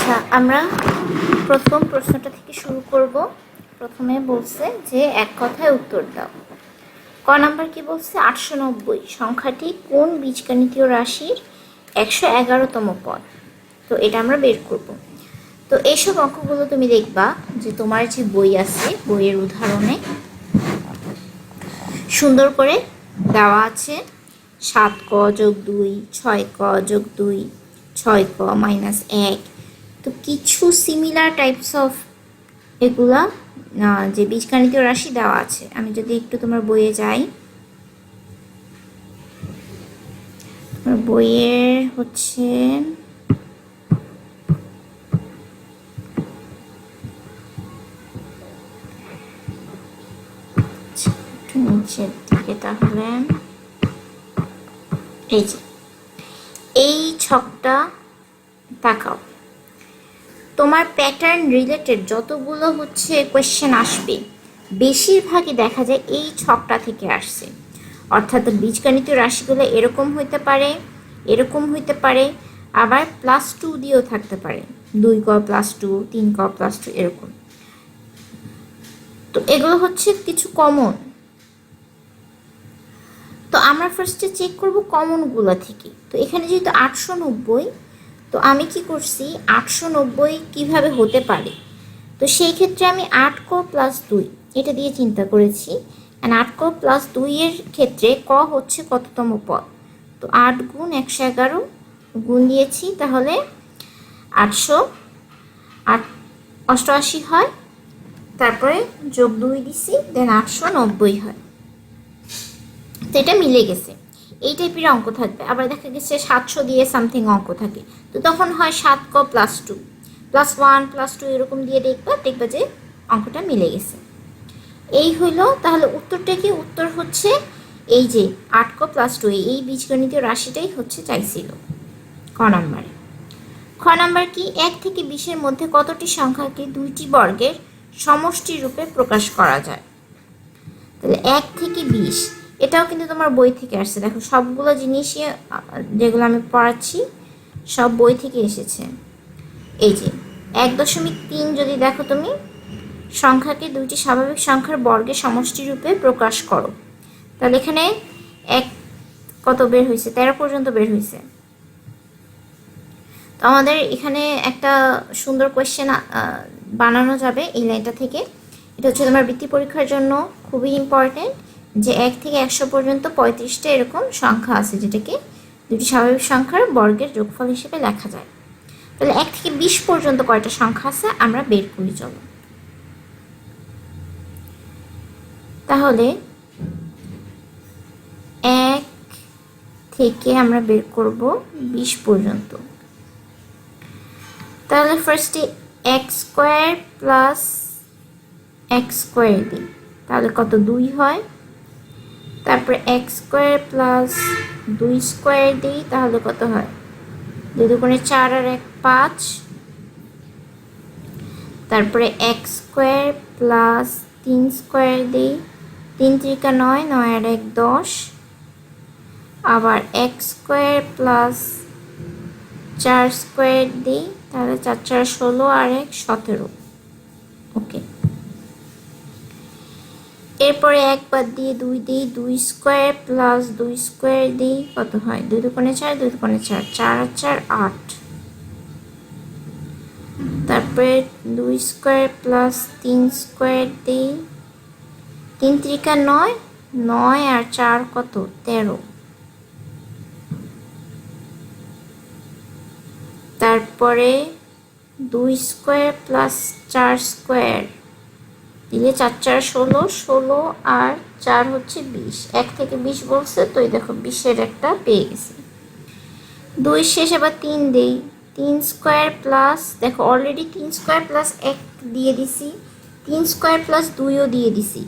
আচ্ছা, আমরা প্রথম প্রশ্নটা থেকে শুরু করব। প্রথমে বলছে যে এক কথায় উত্তর দাও। ক নাম্বার কি বলছে? 890 সংখ্যাটি কোন বীজগণিতীয় রাশির 111তম পদ? তো এটা আমরা বের করব। তো এইসব অঙ্কগুলো তুমি দেখবা যে তোমার যে বই আছে, বইয়ের উদাহরণে সুন্দর করে দেওয়া আছে 7ক যোগ 2, 6ক যোগ 2, 6ক মাইনাস 1। তো কিছু সিমিলার টাইপস অফ এগুলা যে বীজগণিতীয় রাশি দেওয়া আছে। আমি যদি একটু তোমার বইয়ে যাই, তোমার বইয়ের হচ্ছে একটু নিচের দিকে, তাহলে এই যে এই ছকটা তাকাও। তোমার প্যাটার্ন রিলেটেড যতগুলো হচ্ছে কোয়েশ্চেন আসবে বেশিরভাগই দেখা যায় এই ছকটা থেকে আসছে। অর্থাৎ বীজগণিতীয় রাশিগুলো এরকম হইতে পারে, এরকম হইতে পারে, আবার +2 দিয়েও থাকতে পারে, 2ক +2, 3ক +2 এরকম। তো এগুলো হচ্ছে কিছু কমন। তো আমরা ফার্স্টে চেক করব কমনগুলো থেকে। তো এখানে যেহেতু 890, তো আমি কি করছি 890 কিভাবে হতে পারে, তো সেই ক্ষেত্রে আমি 8ক +2 এটা দিয়ে চিন্তা করেছি। অ্যান্ড 8ক +2 এর ক্ষেত্রে ক হচ্ছে কততম পদ, তো 8 গুণ 111 গুণ দিয়েছি, তাহলে 888 হয়, তারপরে যোগ 2 দিছি, দেন 890 হয়। তো এটা মিলে গেছে। এই টাইপের অঙ্ক থাকবে। আবার দেখা গেছে 700 দিয়ে সামথিং অঙ্ক থাকে, তো তখন হয় 7ক +2, +1 +2 এরকম দিয়ে দেখবা যে অঙ্কটা মিলে গেছে। এই হইলো। তাহলে উত্তরটা কি? উত্তর হচ্ছে এই যে 8ক +2, এই বীজগণিতীয় রাশিটাই হচ্ছে চাইছিল ক নাম্বারে। খ নাম্বার কি? 1 থেকে 20-এর মধ্যে কতটি সংখ্যাকে দুইটি বর্গের সমষ্টি রূপে প্রকাশ করা যায়? তাহলে 1 থেকে 20, এটাও কিন্তু তোমার বই থেকে আসছে। দেখো সবগুলো জিনিসই যেগুলো আমি পড়াচ্ছি সব বই থেকে এসেছে। এই যে 1.3 যদি দেখো তুমি, সংখ্যাকে দুইটি স্বাভাবিক সংখ্যার বর্গের সমষ্টি রূপে প্রকাশ করো। তাহলে এখানে 1 কত বের হয়েছে? 13 পর্যন্ত বের হয়েছে। তো আমাদের এখানে একটা সুন্দর কোয়েশ্চেন বানানো যাবে এই লাইনটা থেকে। এটা হচ্ছে তোমার বৃত্তি পরীক্ষার জন্য খুবই ইম্পর্টেন্ট, যে 1 থেকে 100 পর্যন্ত 35টা এরকম সংখ্যা আছে যেটাকে দুটি স্বাভাবিক সংখ্যার বর্গের যোগফল হিসেবে লেখা যায়। তাহলে 1 থেকে 20 পর্যন্ত কয়টা সংখ্যা আছে আমরা বের করি চলো। তাহলে 1 থেকে আমরা বের করব 20 পর্যন্ত। তাহলে ফার্স্টে x² + x² দিই, তাহলে কত? 2 হয়। তারপরে x² + 2² দিই, তাহলে কত হয়? 2 দুগুণে 4 আর 1 5। তারপরে x² + 3² দিই, 3 × 9, 9 আর 1 10। আবার x² + 4² দিই, তাহলে 4 4 16 আর 1 17। ওকে, এরপরে 1 বাদ দিয়ে 2 দিই, 2² + 2² দিই, কত হয়? 2 দুগুণে 4, 2 দুগুণে 4, 4 আর 4 8। তারপরে 2² + 3² দিই, 3 × 9, 9 আর 4 কত? 13। তারপরে 2² + 4² দিলে 4 4 16, 16 আর 4 হচ্ছে 20। 1 থেকে 20 বলছে, তো এই দেখো 20-এর একটা পেয়ে গেছি। 2 শেষ, আবার 3 দেই, 3² প্লাস, দেখো অলরেডি 3² + 1 দিয়ে দিছি, 3² + 2ও দিয়ে দিছি,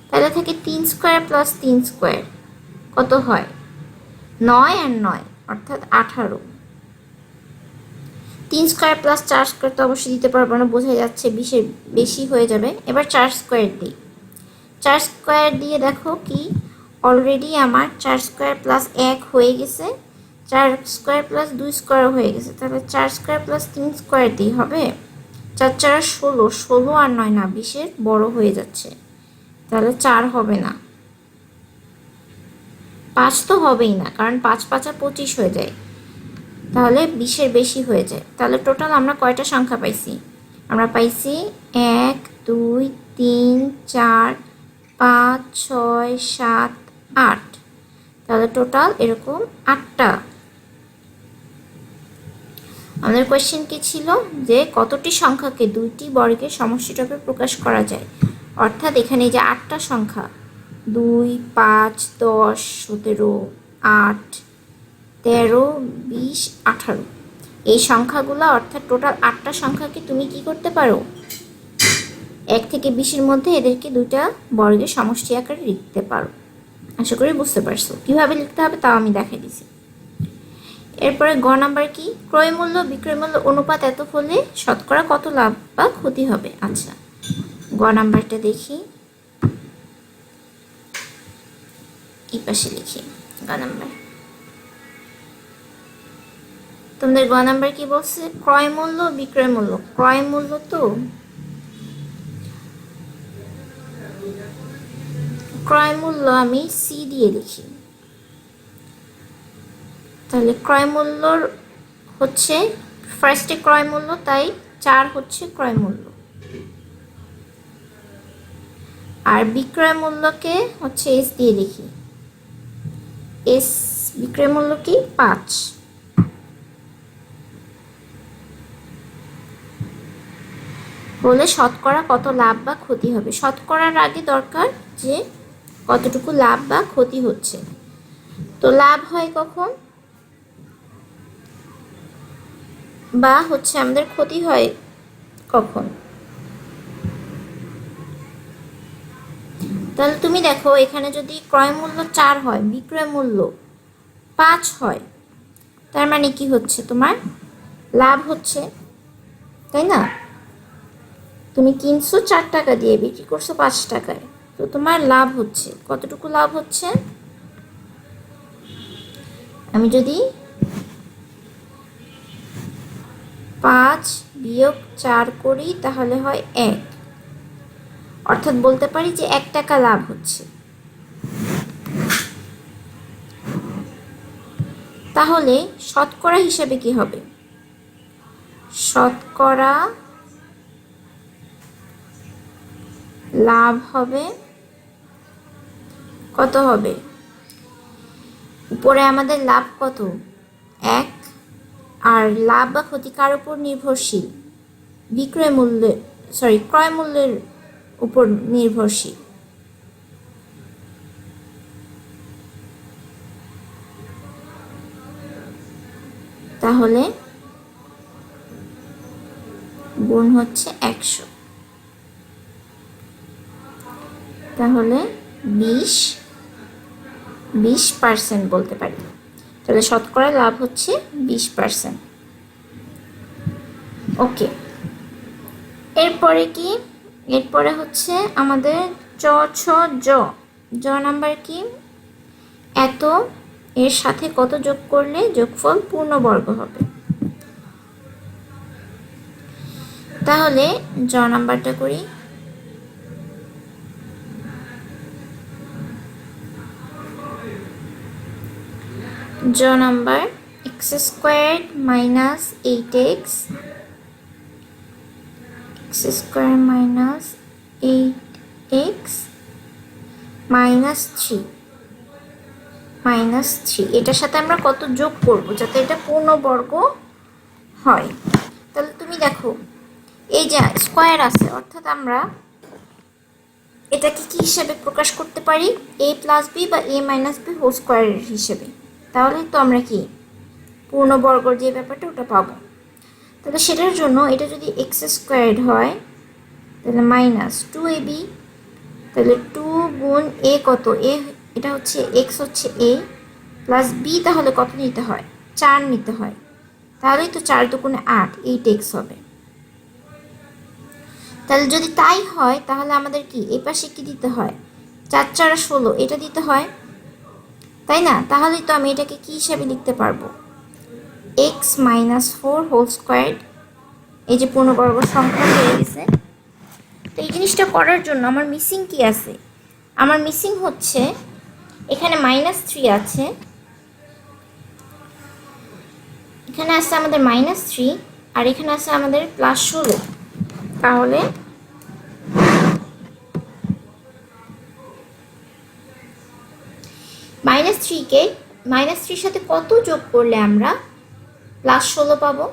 তাহলে থাকে 3² + 3², কত হয়? 9 আর 9 অর্থাৎ 18। 3² + 4² তো অবশ্যই দিতে পারবো না, বোঝা যাচ্ছে 20-এর বেশি হয়ে যাবে। এবার 4² দিই, 4² দিয়ে দেখো কি অলরেডি আমার 4² + 1 হয়ে গেছে, 4 স্কোয়ার প্লাস 2 স্কোয়ার হয়ে গেছে, তাহলে 4 স্কোয়ার প্লাস 3 স্কোয়ার দিয়ে হবে 4 4 16, 16 আর 9 না 20-এর বড় হয়ে যাচ্ছে, তাহলে 4 হবে না, 5 তো হবেই না, কারণ 5 5 25 হয়ে যায়, তাহলে 20-এর বেশি হয়ে যায়। তাহলে টোটাল আমরা কয়টা সংখ্যা পাইছি? আমরা পাইছি 1 2 3 4 5 6 7 8, তাহলে টোটাল এরকম 8টা। আমাদের কোয়েশ্চেন কি ছিল যে কতটি সংখ্যাকে দুইটি বর্গের সমষ্টিরূপে প্রকাশ করা যায়, অর্থাৎ এখানে যে 8টা সংখ্যা 2 5 10 17 8 13 20 18, এই সংখ্যাগুলো অর্থাৎ টোটাল 8টা সংখ্যাকে তুমি কি করতে পারো 1 থেকে 20-এর মধ্যে এদেরকে দুইটা বর্গের সমষ্টি আকারে লিখতে পারো। আশা করি বুঝতে পারছো কিভাবে লিখতে হবে, তাও আমি দেখাই দিছি। এরপরে গ নাম্বার কি, ক্রয় মূল্য বিক্রয় মূল্য অনুপাত এত হলে শতকরা কত লাভ বা ক্ষতি হবে। আচ্ছা, গ নাম্বারটা দেখি, এই পাশে লিখি গ নাম্বার। তোমাদের গ নাম্বার কি বলছে, ক্রয় মূল্য বিক্রয় মূল্য, ক্রয় মূল্য তো ক্রয় মূল্য আমি সি দিয়ে লিখি, তাহলে ক্রয় মূল্যর হচ্ছে ফার্স্টে ক্রয় মূল্য, তাই 4 হচ্ছে ক্রয় মূল্য, আর বিক্রয় মূল্যকে হচ্ছে এস দিয়ে লিখি, এস বিক্রয় মূল্য কি 5। বলে শতকরা কত লাভ বা ক্ষতি হবে, শতকরার আগে দরকার যে কতটুকু লাভ বা ক্ষতি হচ্ছে। তো লাভ হয় কখন বা হচ্ছে আমাদের ক্ষতি হয় কখন, তাহলে তুমি দেখো এখানে যদি ক্রয় মূল্য 4 হয় বিক্রয় মূল্য 5 হয়, তার মানে কি হচ্ছে তোমার লাভ হচ্ছে, তাই না? তুমি কিনছো 4 টাকা দিয়ে, বিক্রি করছো 5 টাকায়, তো তোমার লাভ হচ্ছে কতটুকু লাভ হচ্ছে, আমি যদি 5 বিয়োগ 4 করি তাহলে হয় 1, অর্থাৎ বলতে পারি যে 1 টাকা লাভ হচ্ছে। তাহলে শতকরা হিসাবে কি হবে, শতকরা লাভ হবে কত হবে, উপরে আমাদের লাভ কত 1, আর লাভ বা ক্ষতি কার উপর নির্ভরশীল, বিক্রয় মূল্যে ক্রয় মূল্যের উপর নির্ভরশীল। তাহলে গুণ হচ্ছে 100, তাহলে 20% বলতে পারি, তাহলে শতকরা লাভ হচ্ছে 20%। ওকে, এরপরে কি, এরপরে হচ্ছে আমাদের চ ছ জ, জ নাম্বার কি, এত এর সাথে কত যোগ করলে যোগফল পূর্ণবর্গ হবে। তাহলে জ নাম্বারটা করি, জ number x² - 8x, x² - 8x -3 এটার সাথে আমরা কত যোগ করব যাতে এটা পূর্ণবর্গ হয়। তাহলে তুমি দেখো এই যে স্কোয়ার আছে, অর্থাৎ আমরা এটাকে কি হিসেবে প্রকাশ করতে পারি, a + b বা a - b হোল স্কোয়ারের হিসেবে, তাহলে তো আমরা কি পূর্ণবর্গর যে ব্যাপারটা ওটা পাবো। তাহলে সেটার জন্য এটা যদি x² হয় তাহলে -2ab, তাহলে 2 গুণ a কত, a এটা হচ্ছে x হচ্ছে a প্লাস b, তাহলে কত নিতে হয় 4 নিতে হয়, তাহলেই তো 4 দুগুণে 8, 8x হবে। তাহলে যদি তাই হয় তাহলে আমাদের কি এই পাশে কি দিতে হয়, 4 4 16 এটা দিতে হয়, তাই না? তাহলেই তো আমি এটাকে কি হিসাবে লিখতে পারবো, এক্স মাইনাস 4 হোল স্কোয়ার, এই যে পূর্ণবর্গ সংখ্যা হয়ে গেছে। তো এই জিনিসটা করার জন্য আমার মিসিং কি আছে? আমার মিসিং হচ্ছে এখানে -3 আছে, এখানে আছে আমাদের -3, আর এখানে আছে আমাদের +16। তাহলে -3কে -3 সাথে কত যোগ করলে আমরা +16 পাবো?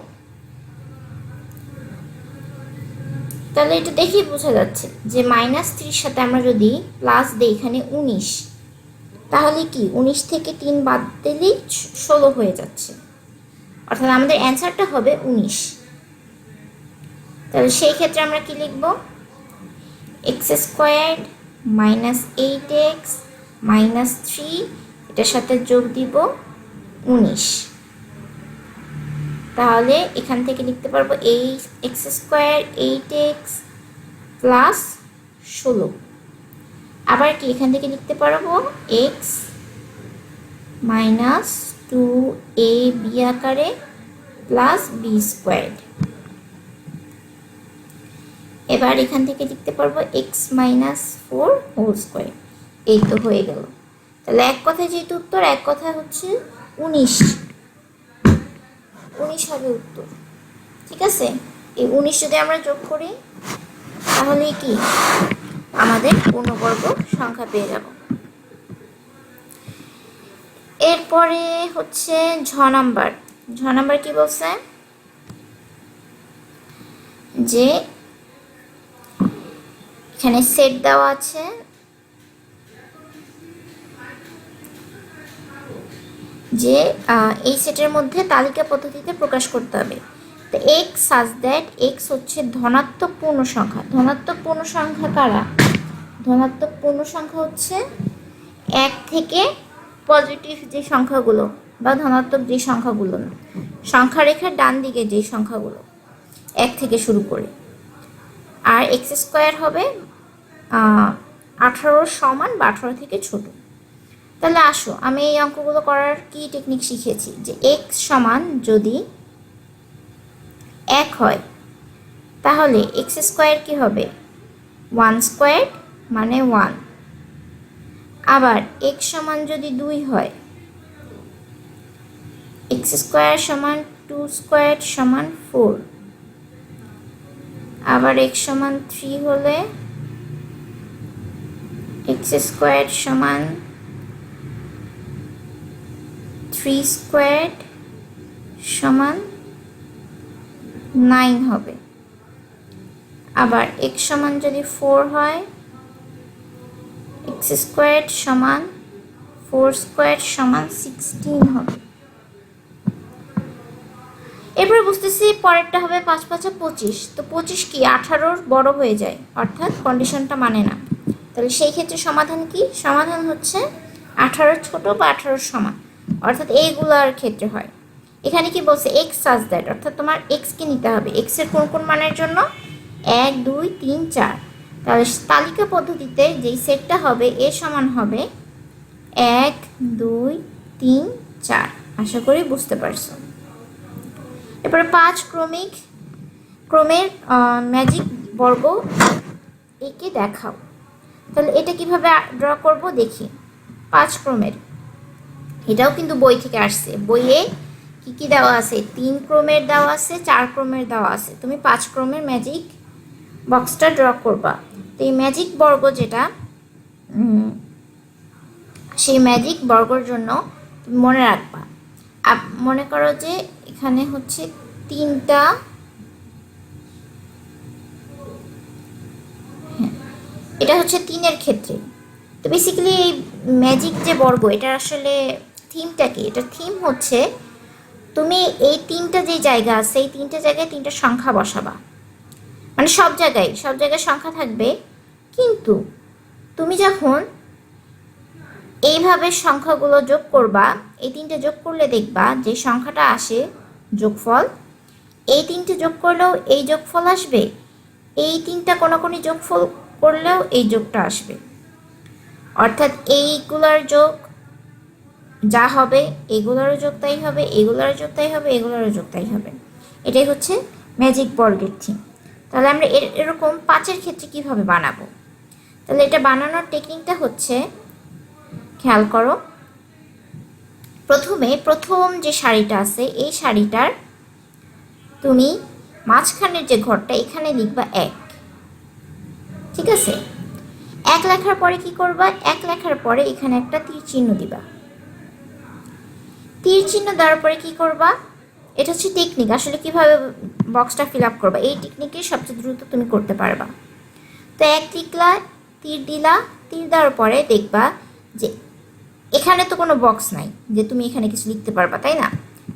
তাহলে এটা দেখেই বোঝা যাচ্ছে যে -3 সাথে আমরা যদি প্লাস দিই এখানে 19, তাহলে কি 19 থেকে 3 বাদ দিলেই 16 হয়ে যাচ্ছে, অর্থাৎ আমাদের অ্যান্সারটা হবে 19। তাহলে সেই ক্ষেত্রে আমরা কি লিখব? x² -8x -3, এটার সাথে যোগ দিব 19। তাহলে এখান থেকে লিখতে পারবো এই x² 8x প্লাস 16। আবার কি এখান থেকে লিখতে পারবো x মাইনাস 2ab আকারে প্লাস b²। এবার এখান থেকে লিখতে পারবো x মাইনাস 4 হোল স্কোয়ার। এই তো হয়ে গেল। তাহলে এক কথায় যেহেতু উত্তর, এক কথা হচ্ছে 19 হবে উত্তর। ঠিক আছে, এই 19 যদি আমরা যোগ করি তাহলে কি আমাদের পূর্ণবর্গ সংখ্যা পেয়ে যাব। এরপরে হচ্ছে ঝ নাম্বার কি বলছে যে এখানে সেট দেওয়া আছে, যে এই সেটের মধ্যে তালিকা পদ্ধতিতে প্রকাশ করতে হবে। তো এক্স সাজ দ্যাট এক্স হচ্ছে ধনাত্মক পূর্ণ সংখ্যা। ধনাত্মক পূর্ণ সংখ্যা কারা? ধনাত্মক পূর্ণ সংখ্যা হচ্ছে 1 থেকে পজিটিভ যে সংখ্যাগুলো বা ধনাত্মক যে সংখ্যাগুলো না, সংখ্যা রেখার ডান দিকে যে সংখ্যাগুলো 1 থেকে শুরু করে। আর x² হবে 18 সমান বা 18 থেকে ছোট। তাহলে আসো আমি এই অঙ্কগুলো করার কি টেকনিক শিখেছি, যে x সমান যদি 1 হয় তাহলে x² কি হবে 1² মানে 1। আবার x সমান যদি 2 হয়, x² সমান 2² সমান 4। আবার x সমান 3 হলে x² সমান 3² সমান 9 হবে। আবার x সমান যদি 4 হয়, x² সমান 4² সমান 16 হবে। এরপরে বুঝতেছি পরেরটা হবে 5 5 25। তো 25 কি 18-র বড় হয়ে যায়, অর্থাৎ কন্ডিশনটা মানে না। তাহলে সেই ক্ষেত্রে সমাধান কি? সমাধান হচ্ছে 18 ছোট বা 18 সমান, অর্থাৎ এইগুলোর ক্ষেত্রে হয়। এখানে কি বলছে এক্স সাজ দ্যাট, অর্থাৎ তোমার এক্সকে নিতে হবে। এক্সের কোন কোন মানের জন্য? 1 2 3 4। তাহলে তালিকা পদ্ধতিতে যেই সেটটা হবে এর সমান হবে 1 2 3 4। আশা করি বুঝতে পারছো। এরপরে 5 ক্রমের ম্যাজিক বর্গ একে দেখাও। তাহলে এটা কিভাবে ড্র করব দেখি। 5 ক্রমের, এটাও কিন্তু বই থেকে আসছে। বইয়ে কি কি দেওয়া আছে? 3 ক্রমের দেওয়া আছে, 4 ক্রমের দেওয়া আছে। তুমি 5 ক্রমের ম্যাজিক বক্সটা ড্র করবা। তো এই ম্যাজিক বর্গ যেটা, সেই ম্যাজিক বর্গর জন্য তুমি মনে রাখবা, মনে করো যে এখানে হচ্ছে 3টা, এটা হচ্ছে 3-এর ক্ষেত্রে। তো বেসিক্যালি এই ম্যাজিক যে বর্গ, এটা আসলে থিমটা কি? এটা থিম হচ্ছে তুমি এই 3টা যে জায়গা আছে, এই 3টা জায়গায় 3টা সংখ্যা বসাবা। মানে সব জায়গায় সংখ্যা থাকবে, কিন্তু তুমি যখন এইভাবে সংখ্যাগুলো যোগ করবা, এই 3টে যোগ করলে দেখবা যে সংখ্যাটা আসে যোগফল। এই 3টে যোগ করলেও এই যোগফল আসবে, এই 3টা কোনাকুনি যোগফল করলেও এই যোগটা আসবে। অর্থাৎ এইগুলার যোগ যা হবে এগুলোরও যোগ তাই হবে, এগুলোরও যোগ তাই হবে, এগুলোরও যোগ তাই হবে। এটাই হচ্ছে ম্যাজিক বর্গের থিম। তাহলে আমরা এরকম 5-এর ক্ষেত্রে কিভাবে বানাবো? তাহলে এটা বানানোর টেকনিকটা হচ্ছে, খেয়াল করো, প্রথম যে শাড়িটা আছে এই শাড়িটার তুমি মাঝখানের যে ঘরটা এখানে লিখবা 1, ঠিক আছে? 1 লেখার পরে কি করবা? 1 লেখার পরে এখানে একটা তীর চিহ্ন দিবা। তীর চিহ্ন দেওয়ার পরে কি করবা? এটা হচ্ছে টেকনিক, আসলে কিভাবে বক্সটা ফিল আপ করবা এই টেকনিকে সবচেয়ে দ্রুত তুমি করতে পারবা। তো 1 লিখলা, তীর দিলা, তীর দেওয়ার পরে দেখবা যে এখানে তো কোনো বক্স নাই যে তুমি এখানে কিছু লিখতে পারবা, তাই না?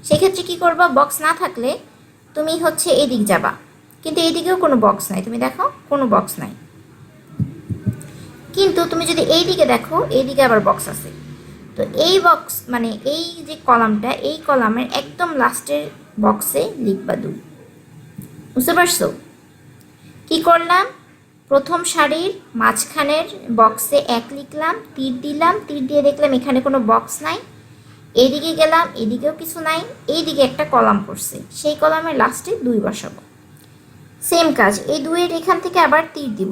সেক্ষেত্রে কি করবা? বক্স না থাকলে তুমি হচ্ছে এদিক যাবা, কিন্তু এইদিকেও কোনো বক্স নাই, তুমি দেখো কোনো বক্স নাই। কিন্তু তুমি যদি এই দিকে দেখো, এইদিকে আবার বক্স আছে। তো এই বক্স মানে এই যে কলামটা, এই কলামের একদম লাস্টের বক্সে লিখবা 2। বুঝতে পারছো? কি করলাম? প্রথম শাড়ির মাঝখানের বক্সে 1 লিখলাম, তীর দিলাম, তীর দিয়ে দেখলাম এখানে কোনো বক্স নাই। এইদিকে গেলাম, এদিকেও কিছু নাই, এইদিকে একটা কলাম পড়ছে, সেই কলামের লাস্টে 2 বসাবো। সেম কাজ, এই 2-এর এখান থেকে আবার তীর দিব।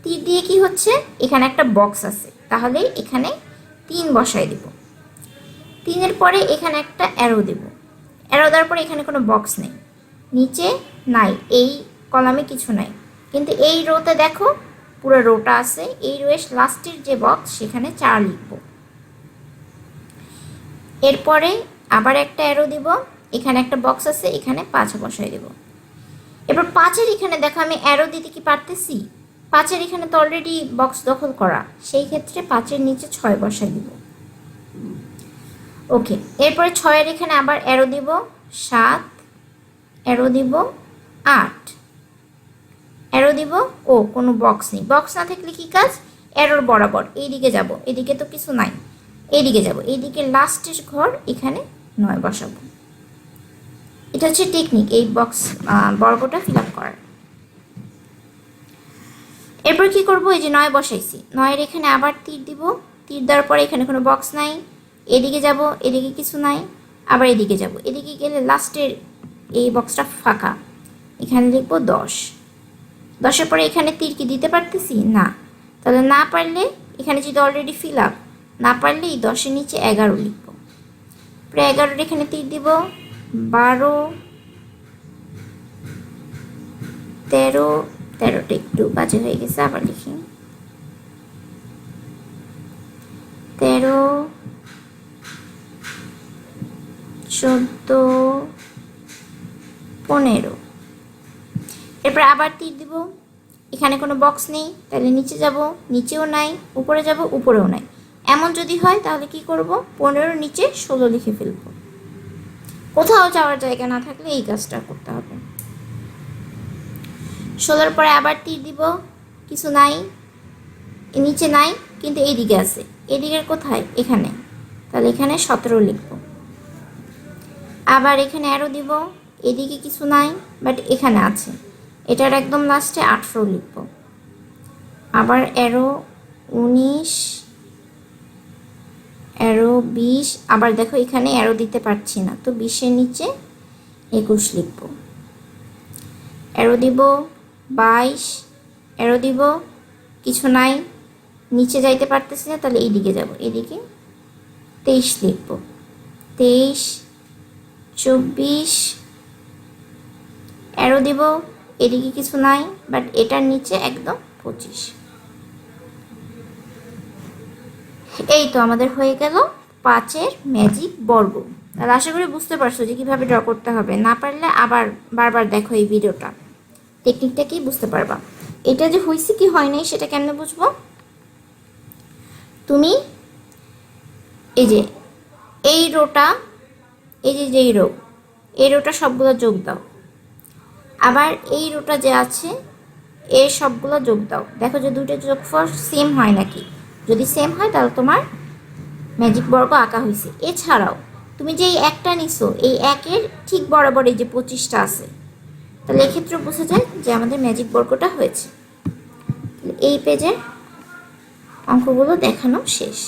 তীর দিয়ে কি হচ্ছে? এখানে একটা বক্স আছে, তাহলে এখানে 3 বসাই দেব। 3-এর পরে এখানে একটা অ্যারো দেব। অ্যারো দেওয়ার পরে এখানে কোনো বক্স নেই, নিচে নাই, এই কলামে কিছু নাই, কিন্তু এই রোতে দেখো পুরো রোটা আছে। এই রোয়ের লাস্টের যে বক্স সেখানে 4 লিখব। এরপরে আবার একটা অ্যারো দিব, এখানে একটা বক্স আছে, এখানে 5 বসাই দেব। এবার 5-এর এখানে দেখো আমি অ্যারো দিতে কি পারতেছি? 5-এর এখানে তো অলরেডি বক্স দখল করা, সেই ক্ষেত্রে 5-এর নিচে 6 বসাই দিব। ওকে, এরপরে 6-এর এখানে আবার অ্যারো দিব 7, অ্যারো দিব 8, অ্যারো দিব, ও কোনো বক্স নেই। বক্স না থাকলে কি কাজ? অ্যারোর বরাবর এইদিকে যাব, এদিকে তো কিছু নাই, এইদিকে যাব, এইদিকে লাস্টের ঘর এখানে 9 বসাবো। এটা হচ্ছে টেকনিক এই বক্স বর্গটা ফিল আপ করার। এরপর কি করব? এই যে 9 বসাইছি, 9-এর এখানে আবার তীর দিব, তীর দেওয়ার পরে এখানে কোনো বক্স নাই, এদিকে যাব, এদিকে কিছু নাই, আবার এদিকে যাব, এদিকে গেলে লাস্টের এই বক্সটা ফাঁকা, এখানে লিখবো 10। 10-এর পরে এখানে তীর কি দিতে পারতেছি না? তাহলে না পারলে এখানে যদি অলরেডি ফিল আপ, না পারলে এই 10-এর নিচে 11 লিখব। প্রায় 11-এর এখানে তীর দিব, 12, 13, 13টা একটু বাজে হয়ে গেছে, আবার লিখি 13, 14, 15। এরপর আবার তীর দিব, এখানে কোনো বক্স নেই, তাহলে নিচে যাব, নিচেও নাই, উপরে যাব, উপরেও নাই। এমন যদি হয় তাহলে কি করব? 15-এর নিচে 16 লিখে ফেলব। কোথাও যাওয়ার জায়গা না থাকলে এই কাজটা করতে হবে। 16-এর পরে আবার তীর দিব, কিছু নাই, নিচে নাই, কিন্তু এইদিকে আছে, এদিকের কোথায়? এখানে, তাহলে এখানে 17 লিখব। আবার এখানে অ্যারো দিব, এদিকে কিছু নাই, বাট এখানে আছে, এটার একদম লাস্টে 18 লিখব। আবার অ্যারো 19, অ্যারো 20, আবার দেখো এখানে অ্যারো দিতে পারছি না, তো 20-এর নিচে 21 লিখব। অ্যারো দিব 22, অ্যারো দিব, কিছু নাই, নিচে যাইতে পারতেছি না, তাহলে এইদিকে যাব, এদিকে 23 লিখব। 23, 24, অ্যারো দিব, এদিকে কিছু নাই, বাট এটার নিচে একদম 25। এই তো আমাদের হয়ে গেল 5-এর ম্যাজিক বর্গ। তাহলে আশা করি বুঝতে পারছো যে কীভাবে ড্র করতে হবে। না পারলে আবার বারবার দেখো এই ভিডিওটা, টেকনিকটা কি বুঝতে পারবা। এটা যে হয়েছে কি হয় নাই সেটা কেমনে বুঝবো? তুমি এই যে এই রোটা, এই যে যেই রো, এই রোটা সবগুলো যোগ দাও, আবার এই রোটা যে আছে এর সবগুলো যোগ দাও, দেখো যে দুটো যোগফল সেম হয় নাকি। যদি সেম হয় তাহলে তোমার ম্যাজিক বর্গ আঁকা হয়েছে। এছাড়াও তুমি যে এই একটা নিছো, এই 1-এর ঠিক বরাবর এই যে 25টা আছে, তাহলে এক্ষেত্রে বোঝা যায় যে আমাদের ম্যাজিক বর্গটা হয়েছে। এই পেজের অঙ্কগুলো দেখানো শেষ।